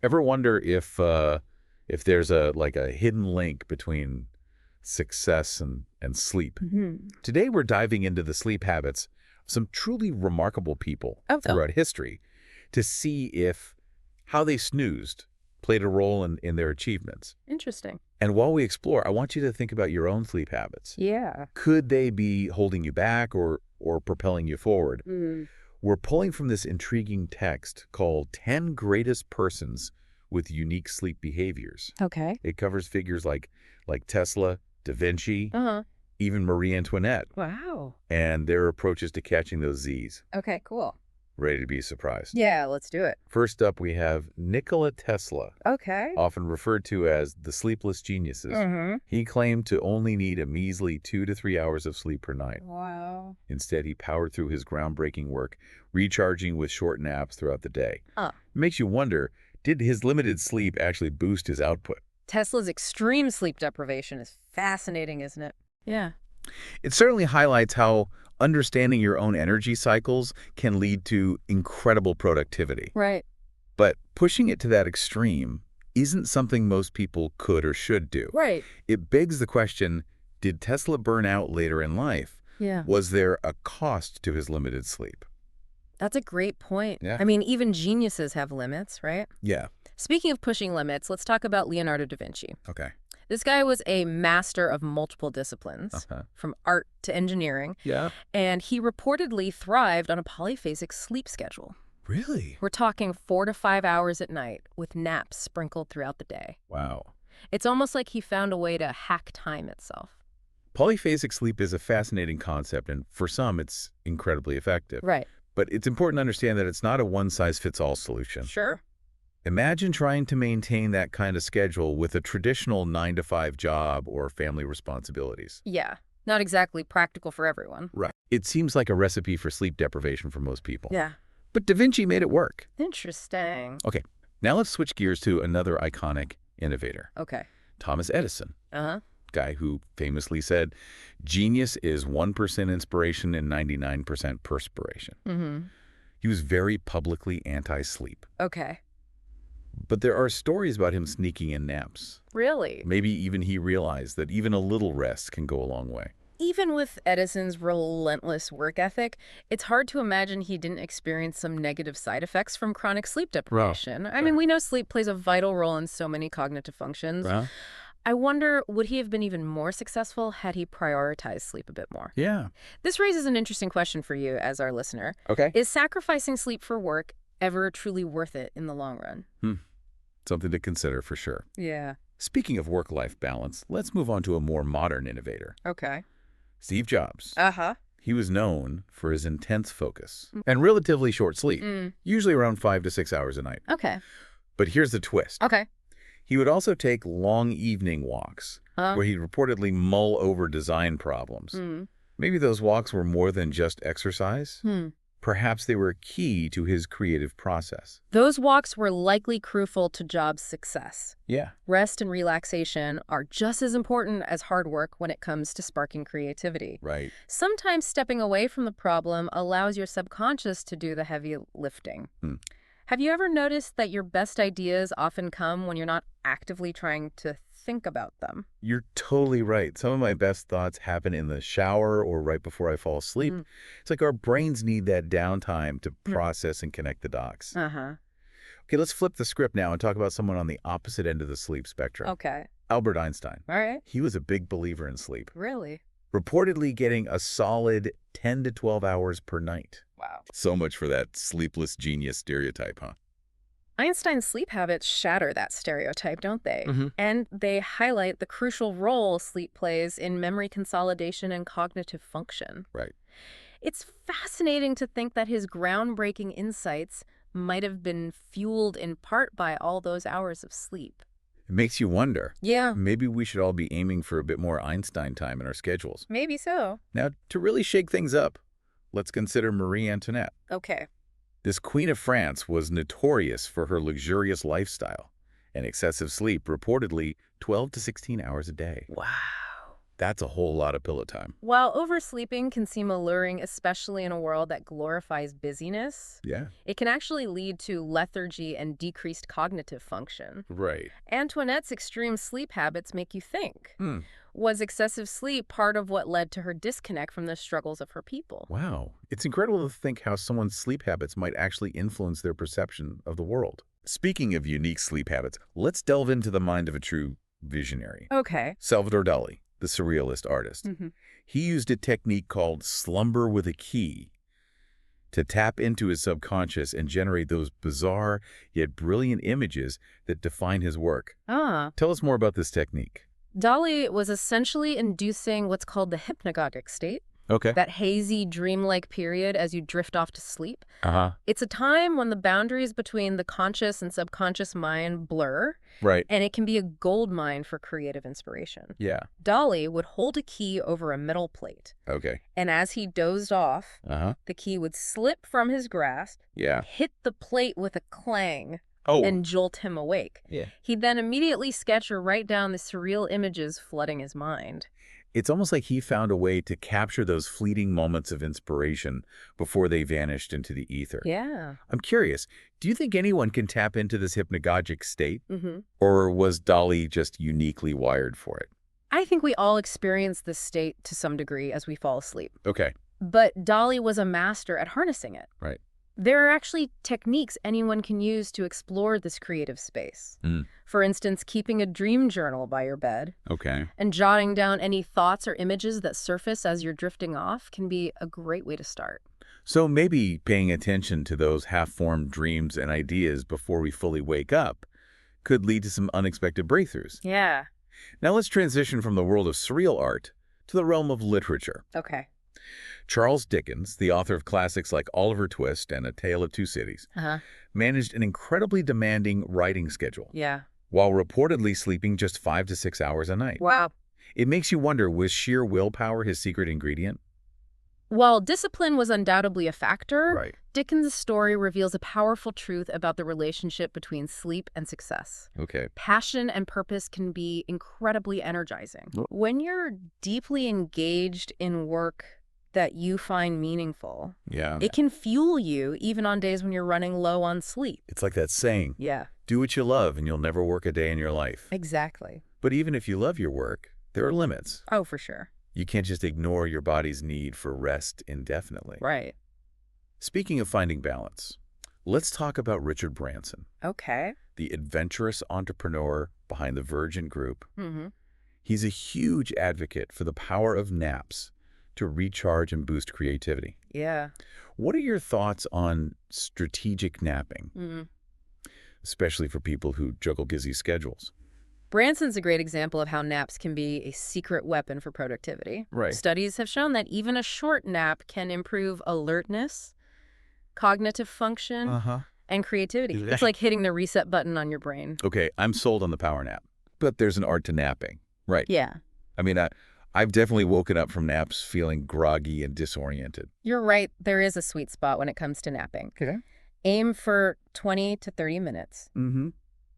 Ever wonder if there's a hidden link between success and sleep? Today we're diving into the sleep habits of some truly remarkable people Oh, throughout history to see if how they snoozed played a role in their achievements. interesting. And while we explore, I want you to think about your own sleep habits. Yeah. Could they be holding you back or propelling you forward? We're pulling from this intriguing text called 10 Greatest Persons with Unique Sleep Behaviors. Okay. It covers figures like Tesla, Da Vinci, Uh-huh. even Marie Antoinette, Wow. and their approaches to catching those Z's. Okay, cool. Ready to be surprised? Yeah, let's do it. First up, we have Nikola Tesla, Okay. often referred to as the sleepless geniuses. He claimed to only need a measly 2 to 3 hours of sleep per night. Wow. Instead, he powered through his groundbreaking work, recharging with short naps throughout the day. Huh. It makes you wonder, did his limited sleep actually boost his output? Tesla's extreme sleep deprivation is fascinating, isn't it? Yeah. It certainly highlights how understanding your own energy cycles can lead to incredible productivity. Right. But pushing it to that extreme isn't something most people could or should do. Right. It begs the question, did Tesla burn out later in life? Yeah. Was there a cost to his limited sleep? That's a great point. Yeah. I mean, even geniuses have limits, right? Yeah. Speaking of pushing limits, let's talk about Leonardo da Vinci. Okay. This guy was a master of multiple disciplines, from art to engineering, Yeah. and he reportedly thrived on a polyphasic sleep schedule. Really? We're talking 4 to 5 hours at night with naps sprinkled throughout the day. Wow. It's almost like he found a way to hack time itself. Polyphasic sleep is a fascinating concept, and for some, it's incredibly effective. Right. But it's important to understand that it's not a one-size-fits-all solution. Sure. Imagine trying to maintain that kind of schedule with a traditional 9-to-5 job or family responsibilities. Yeah. Not exactly practical for everyone. Right. It seems like a recipe for sleep deprivation for most people. Yeah. But Da Vinci made it work. Interesting. Okay, now let's switch gears to another iconic innovator, Okay. Thomas Edison. Uh-huh. Guy who famously said, genius is 1% inspiration and 99% perspiration. He was very publicly anti-sleep. Okay. But there are stories about him sneaking in naps. Really? Maybe even he realized that even a little rest can go a long way. Even with Edison's relentless work ethic, it's hard to imagine he didn't experience some negative side effects from chronic sleep deprivation. I mean, we know sleep plays a vital role in so many cognitive functions. I wonder, would he have been even more successful had he prioritized sleep a bit more? Yeah. This raises an interesting question for you as our listener. Okay. Is sacrificing sleep for work ever truly worth it in the long run? Something to consider for sure. Yeah. Speaking of work-life balance, let's move on to a more modern innovator. Okay. Steve Jobs. Uh-huh. He was known for his intense focus and relatively short sleep, usually around 5 to 6 hours a night. Okay. But here's the twist. Okay. He would also take long evening walks where he'd reportedly mull over design problems. Maybe those walks were more than just exercise. Perhaps they were key to his creative process. Those walks were likely crucial to Jobs' success. Yeah. Rest and relaxation are just as important as hard work when it comes to sparking creativity. Right. Sometimes stepping away from the problem allows your subconscious to do the heavy lifting. Have you ever noticed that your best ideas often come when you're not actively trying to think about them? You're totally right. Some of my best thoughts happen in the shower or right before I fall asleep. It's like our brains need that downtime to process and connect the dots. Uh-huh. Okay, let's flip the script now and talk about someone on the opposite end of the sleep spectrum. Okay. Albert Einstein. All right. He was a big believer in sleep, Really? reportedly getting a solid 10 to 12 hours per night. Wow. So much for that sleepless genius stereotype, huh? Einstein's sleep habits shatter that stereotype, don't they? And they highlight the crucial role sleep plays in memory consolidation and cognitive function. Right. It's fascinating to think that his groundbreaking insights might have been fueled in part by all those hours of sleep. It makes you wonder. Yeah. Maybe we should all be aiming for a bit more Einstein time in our schedules. Maybe so. Now, to really shake things up, let's consider Marie Antoinette. Okay. This Queen of France was notorious for her luxurious lifestyle and excessive sleep, reportedly 12 to 16 hours a day. Wow. That's a whole lot of pillow time. While oversleeping can seem alluring, especially in a world that glorifies busyness, Yeah. it can actually lead to lethargy and decreased cognitive function. Right. Antoinette's extreme sleep habits make you think. Hmm. Was excessive sleep part of what led to her disconnect from the struggles of her people? Wow. It's incredible to think how someone's sleep habits might actually influence their perception of the world. Speaking of unique sleep habits, let's delve into the mind of a true visionary. Okay. Salvador Dali, the surrealist artist. He used a technique called slumber with a key to tap into his subconscious and generate those bizarre yet brilliant images that define his work. Tell us more about this technique. Dali was essentially inducing what's called the hypnagogic state, Okay. that hazy, dreamlike period as you drift off to sleep. Uh-huh. It's a time when the boundaries between the conscious and subconscious mind blur, Right. and it can be a goldmine for creative inspiration. Yeah. Dali would hold a key over a metal plate, Okay. and as he dozed off, Uh-huh. the key would slip from his grasp, Yeah. hit the plate with a clang, Oh. and jolt him awake. Yeah. He'd then immediately sketch or write down the surreal images flooding his mind. It's almost like he found a way to capture those fleeting moments of inspiration before they vanished into the ether. Yeah. I'm curious, do you think anyone can tap into this hypnagogic state? Mm-hmm. Or was Dali just uniquely wired for it? I think we all experience this state to some degree as we fall asleep. Okay. But Dali was a master at harnessing it. Right. There are actually techniques anyone can use to explore this creative space. For instance, keeping a dream journal by your bed Okay. and jotting down any thoughts or images that surface as you're drifting off can be a great way to start. So maybe paying attention to those half-formed dreams and ideas before we fully wake up could lead to some unexpected breakthroughs. Yeah. Now let's transition from the world of surreal art to the realm of literature. Okay. Charles Dickens, the author of classics like Oliver Twist and A Tale of Two Cities, managed an incredibly demanding writing schedule, Yeah. while reportedly sleeping just 5 to 6 hours a night. Wow. It makes you wonder, was sheer willpower his secret ingredient? While discipline was undoubtedly a factor, Right. Dickens' story reveals a powerful truth about the relationship between sleep and success. Okay. Passion and purpose can be incredibly energizing. When you're deeply engaged in work that you find meaningful, Yeah. it can fuel you even on days when you're running low on sleep. It's like that saying, Yeah, do what you love and you'll never work a day in your life. exactly. But even if you love your work, there are limits. Oh, for sure. You can't just ignore your body's need for rest indefinitely. Right. Speaking of finding balance, let's talk about Richard Branson, Okay. the adventurous entrepreneur behind the Virgin Group. Mm-hmm. He's a huge advocate for the power of naps to recharge and boost creativity. Yeah. What are your thoughts on strategic napping, especially for people who juggle busy schedules? Branson's a great example of how naps can be a secret weapon for productivity. Right. Studies have shown that even a short nap can improve alertness, cognitive function, and creativity. Exactly. It's like hitting the reset button on your brain. Okay, I'm sold on the power nap, but there's an art to napping. Right. Yeah. I mean, I've definitely woken up from naps feeling groggy and disoriented. You're right. There is a sweet spot when it comes to napping. Okay. Aim for 20 to 30 minutes.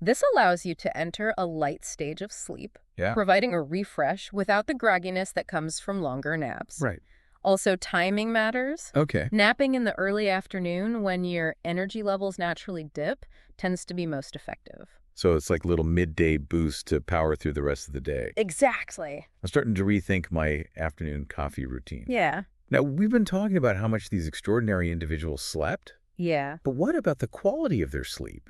This allows you to enter a light stage of sleep, Yeah. providing a refresh without the grogginess that comes from longer naps. Right. Also, timing matters. Okay. Napping in the early afternoon when your energy levels naturally dip tends to be most effective. So it's like a little midday boost to power through the rest of the day. Exactly. I'm starting to rethink my afternoon coffee routine. Yeah. Now, we've been talking about how much these extraordinary individuals slept, Yeah. but what about the quality of their sleep?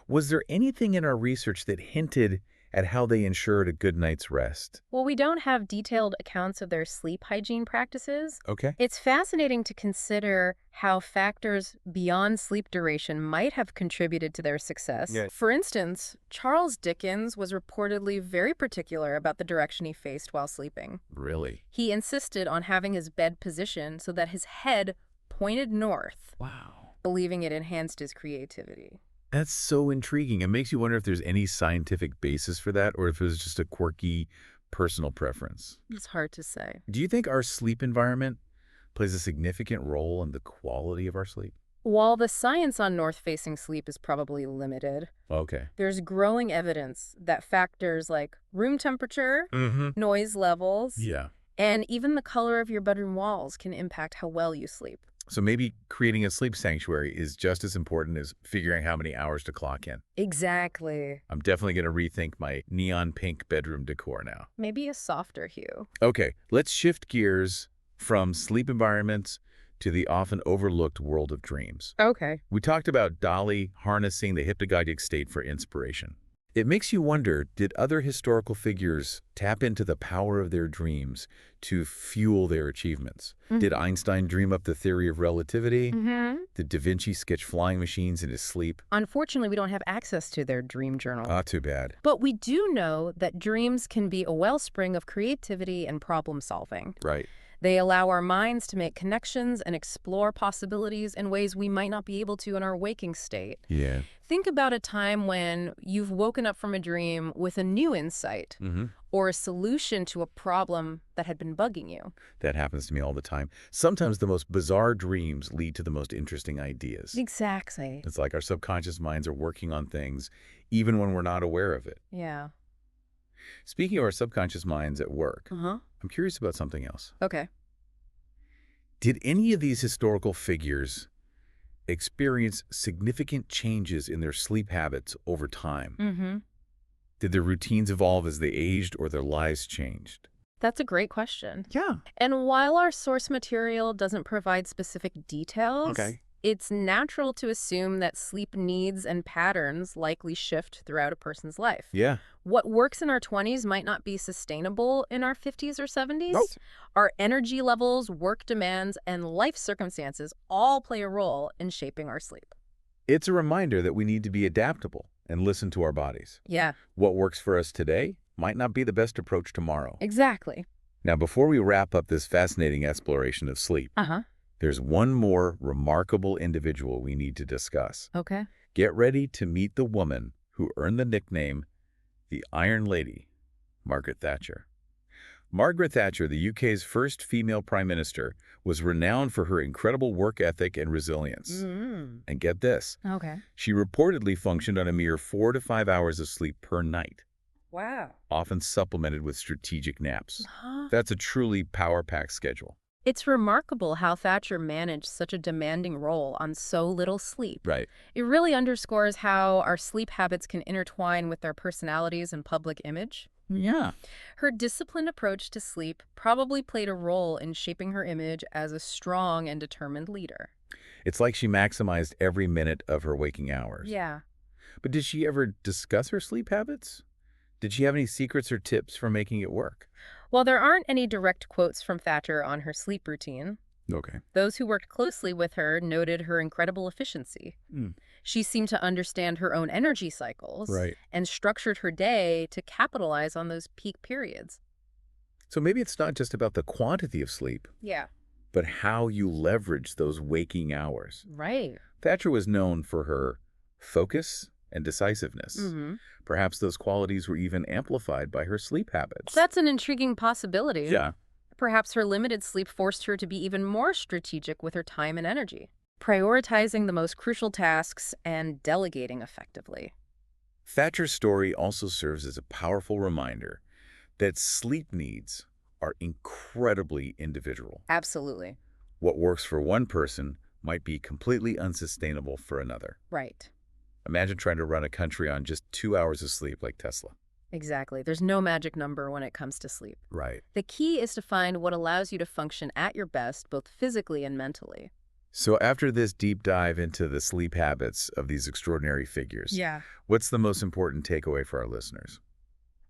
Was there anything in our research that hinted at how they ensured a good night's rest? Well, we don't have detailed accounts of their sleep hygiene practices. Okay. It's fascinating to consider how factors beyond sleep duration might have contributed to their success. Yeah. For instance, Charles Dickens was reportedly very particular about the direction he faced while sleeping. Really? He insisted on having his bed positioned so that his head pointed north, Wow. believing it enhanced his creativity. That's so intriguing. It makes you wonder if there's any scientific basis for that or if it was just a quirky personal preference. It's hard to say. Do you think our sleep environment plays a significant role in the quality of our sleep? While the science on north-facing sleep is probably limited, Okay. there's growing evidence that factors like room temperature, noise levels, Yeah. and even the color of your bedroom walls can impact how well you sleep. So maybe creating a sleep sanctuary is just as important as figuring how many hours to clock in. Exactly. I'm definitely going to rethink my neon pink bedroom decor now. Maybe a softer hue. Okay, let's shift gears from sleep environments to the often overlooked world of dreams. Okay. We talked about Dali harnessing the hypnagogic state for inspiration. It makes you wonder, did other historical figures tap into the power of their dreams to fuel their achievements? Did Einstein dream up the theory of relativity? Did Da Vinci sketch flying machines in his sleep? Unfortunately, we don't have access to their dream journal. Ah, too bad. But we do know that dreams can be a wellspring of creativity and problem solving. Right. They allow our minds to make connections and explore possibilities in ways we might not be able to in our waking state. Yeah. Think about a time when you've woken up from a dream with a new insight or a solution to a problem that had been bugging you. That happens to me all the time. Sometimes the most bizarre dreams lead to the most interesting ideas. Exactly. It's like our subconscious minds are working on things even when we're not aware of it. Yeah. Speaking of our subconscious minds at work, Uh-huh. I'm curious about something else. Okay. Did any of these historical figures experience significant changes in their sleep habits over time? Did their routines evolve as they aged or their lives changed? That's a great question. Yeah. And while our source material doesn't provide specific details, Okay. it's natural to assume that sleep needs and patterns likely shift throughout a person's life. Yeah. What works in our 20s might not be sustainable in our 50s or 70s. Nope. Our energy levels, work demands, and life circumstances all play a role in shaping our sleep. It's a reminder that we need to be adaptable and listen to our bodies. Yeah, What works for us today might not be the best approach tomorrow. exactly. Now, before we wrap up this fascinating exploration of sleep, there's one more remarkable individual we need to discuss. Okay. Get ready to meet the woman who earned the nickname the Iron Lady, Margaret Thatcher. Margaret Thatcher, the UK's first female prime minister, was renowned for her incredible work ethic and resilience. And get this, Okay. she reportedly functioned on a mere 4 to 5 hours of sleep per night, Wow. often supplemented with strategic naps. That's a truly power-packed schedule. It's remarkable how Thatcher managed such a demanding role on so little sleep. Right. It really underscores how our sleep habits can intertwine with our personalities and public image. Yeah. Her disciplined approach to sleep probably played a role in shaping her image as a strong and determined leader. It's like she maximized every minute of her waking hours. Yeah. But did she ever discuss her sleep habits? Did she have any secrets or tips for making it work? While there aren't any direct quotes from Thatcher on her sleep routine, Okay. those who worked closely with her noted her incredible efficiency. She seemed to understand her own energy cycles Right. and structured her day to capitalize on those peak periods. So maybe it's not just about the quantity of sleep, Yeah. but how you leverage those waking hours. Right. Thatcher was known for her focus and decisiveness. Perhaps those qualities were even amplified by her sleep habits. That's an intriguing possibility. Yeah. Perhaps her limited sleep forced her to be even more strategic with her time and energy, prioritizing the most crucial tasks and delegating effectively. Thatcher's story also serves as a powerful reminder that sleep needs are incredibly individual. Absolutely. What works for one person might be completely unsustainable for another. Right. Imagine trying to run a country on just 2 hours of sleep like Tesla. Exactly. There's no magic number when it comes to sleep. Right. The key is to find what allows you to function at your best, both physically and mentally. So after this deep dive into the sleep habits of these extraordinary figures, Yeah. what's the most important takeaway for our listeners?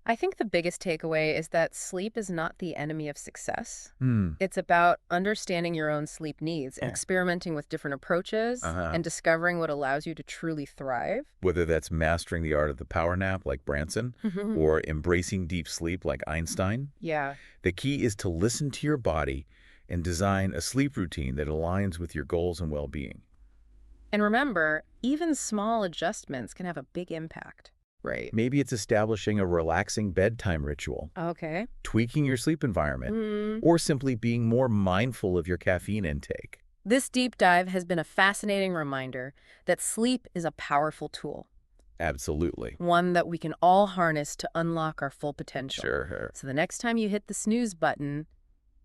I think the biggest takeaway is that sleep is not the enemy of success. It's about understanding your own sleep needs, experimenting with different approaches, and discovering what allows you to truly thrive. Whether that's mastering the art of the power nap like Branson or embracing deep sleep like Einstein, Yeah. the key is to listen to your body and design a sleep routine that aligns with your goals and well-being. And remember, even small adjustments can have a big impact. Right. Maybe it's establishing a relaxing bedtime ritual, Okay. tweaking your sleep environment, or simply being more mindful of your caffeine intake. This deep dive has been a fascinating reminder that sleep is a powerful tool. Absolutely. One that we can all harness to unlock our full potential. Sure. So the next time you hit the snooze button,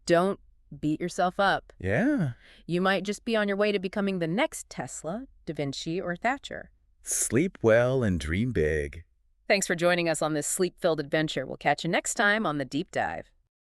don't beat yourself up. Yeah. You might just be on your way to becoming the next Tesla, Da Vinci, or Thatcher. Sleep well and dream big. Thanks for joining us on this sleep-filled adventure. We'll catch you next time on The Deep Dive.